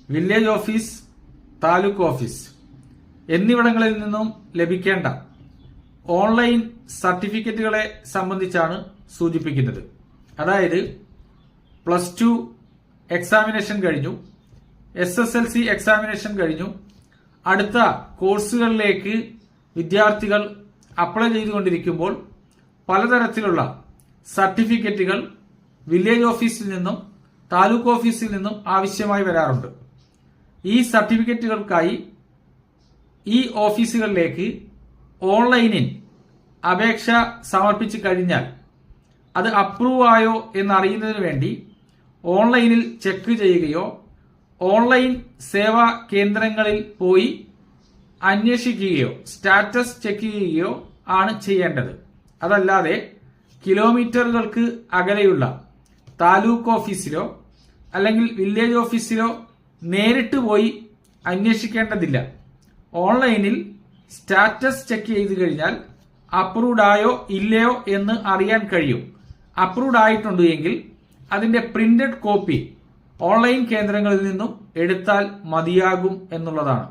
Village office, taluk office എന്നിവിടങ്ങളിൽ നിന്നും ലഭിക്കേണ്ട ഓൺലൈൻ സർട്ടിഫിക്കറ്റുകളെ സംബന്ധിച്ചാണ് സൂചിപ്പിക്കുന്നത്. അതായത് +2 എക്സാമിനേഷൻ കഴിഞ്ഞു, SSLC എക്സാമിനേഷൻ കഴിഞ്ഞു, അടുത്ത കോഴ്സുകളിലേക്ക് വിദ്യാർത്ഥികൾ അപ്ലൈ ചെയ്തുകൊണ്ടിരിക്കുമ്പോൾ പലതരത്തിലുള്ള സർട്ടിഫിക്കറ്റുകൾ വില്ലേജ് ഓഫീസിൽ നിന്നും താലൂക്ക് ഓഫീസിൽ നിന്നും ആവശ്യമായി വരാറുണ്ട്. ഈ സർട്ടിഫിക്കറ്റുകൾക്കായി ഈ ഓഫീസുകളിലേക്ക് ഓൺലൈനിൽ അപേക്ഷ സമർപ്പിച്ചു കഴിഞ്ഞാൽ അത് അപ്രൂവ് ആയോ എന്നറിയുന്നതിന് വേണ്ടി ഓൺലൈനിൽ ചെക്ക് ചെയ്യുകയോ ഓൺലൈൻ സേവാ കേന്ദ്രങ്ങളിൽ പോയി അന്വേഷിക്കുകയോ സ്റ്റാറ്റസ് ചെക്ക് ചെയ്യുകയോ ആണ് ചെയ്യേണ്ടത്. അതല്ലാതെ കിലോമീറ്ററുകൾക്ക് അകലെയുള്ള താലൂക്ക് ഓഫീസിലോ അല്ലെങ്കിൽ വില്ലേജ് ഓഫീസിലോ നേരിട്ട് പോയി അന്വേഷിക്കേണ്ടതില്ല. ഓൺലൈനിൽ സ്റ്റാറ്റസ് ചെക്ക് ചെയ്ത് കഴിഞ്ഞാൽ അപ്രൂവ്ഡ് ആയോ ഇല്ലയോ എന്ന് അറിയാൻ കഴിയും. അപ്രൂവ്ഡ് ആയിട്ടുണ്ട് എങ്കിൽ അതിന്റെ പ്രിന്റഡ് കോപ്പി ഓൺലൈൻ കേന്ദ്രങ്ങളിൽ നിന്നും എടുത്താൽ മതിയാകും എന്നുള്ളതാണ്.